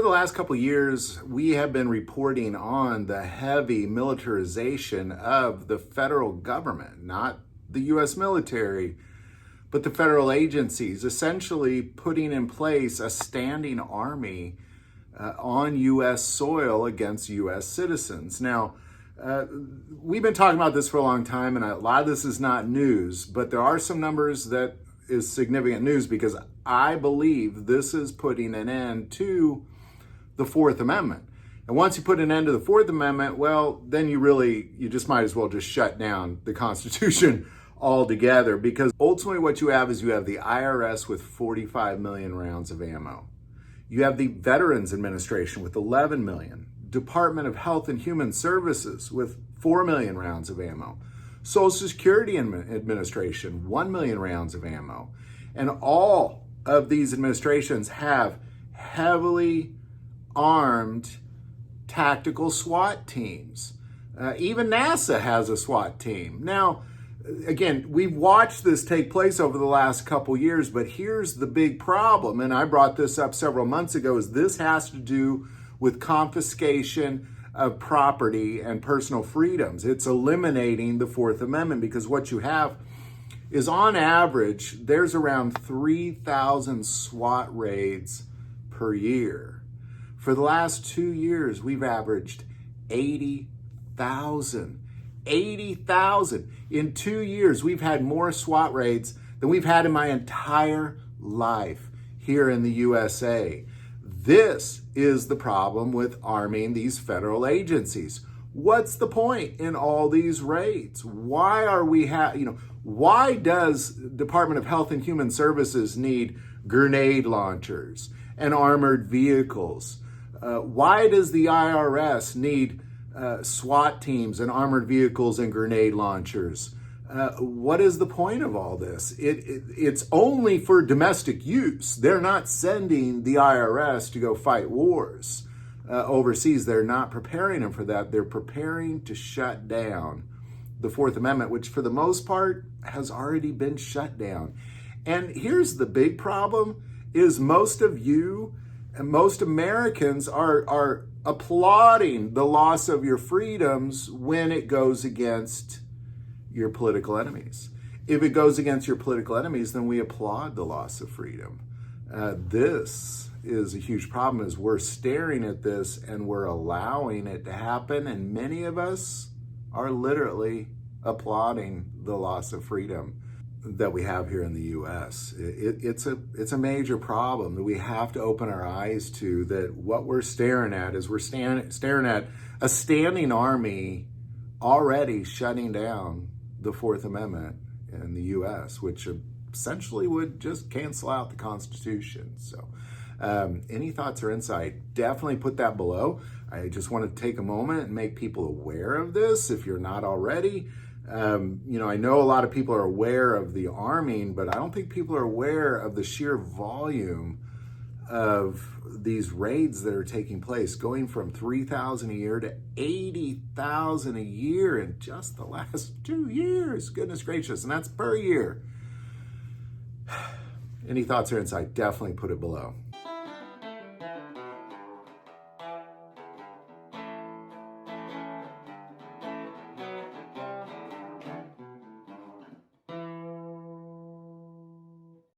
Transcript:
the last couple of years, we have been reporting on the heavy militarization of the federal government, not the U.S. military, but the federal agencies, essentially putting in place a standing army on U.S. soil against U.S. citizens. Now, we've been talking about this for a long time, and a lot of this is not news, but there are some numbers that is significant news because I believe this is putting an end to the Fourth Amendment. And once you put an end to the Fourth Amendment, well, then you just might as well just shut down the Constitution altogether, because ultimately what you have is you have the IRS with 45 million rounds of ammo. You have the Veterans Administration with 11 million, Department of Health and Human Services with 4 million rounds of ammo, Social Security Administration, 1 million rounds of ammo. And all of these administrations have heavily armed tactical SWAT teams. Even NASA has a SWAT team. Now, again, we've watched this take place over the last couple years, but here's the big problem, and I brought this up several months ago, is this has to do with confiscation of property and personal freedoms. It's eliminating the Fourth Amendment, because what you have is, on average, there's around 3,000 SWAT raids per year. For the last 2 years, we've averaged 80,000. 80,000. In 2 years, we've had more SWAT raids than we've had in my entire life here in the USA. This is the problem with arming these federal agencies. What's the point in all these raids? Why are we why does Department of Health and Human Services need grenade launchers and armored vehicles? Why does the IRS need SWAT teams and armored vehicles and grenade launchers? What is the point of all this? It's only for domestic use. They're not sending the IRS to go fight wars overseas. They're not preparing them for that. They're preparing to shut down the Fourth Amendment, which for the most part has already been shut down. And here's the big problem, is most of you and most Americans are applauding the loss of your freedoms when it goes against your political enemies. If it goes against your political enemies, then we applaud the loss of freedom. This is a huge problem, as we're staring at this and we're allowing it to happen, and many of us are literally applauding the loss of freedom that we have here in the U.S. It's a major problem that we have to open our eyes to, that what we're staring at is we're staring at a standing army already shutting down the Fourth Amendment in the U.S., which essentially would just cancel out the Constitution. So any thoughts or insight, definitely put that below. I just want to take a moment and make people aware of this if you're not already. I know a lot of people are aware of the arming, but I don't think people are aware of the sheer volume of these raids that are taking place, going from 3,000 a year to 80,000 a year in just the last 2 years. Goodness gracious, and that's per year. Any thoughts or insight, definitely put it below.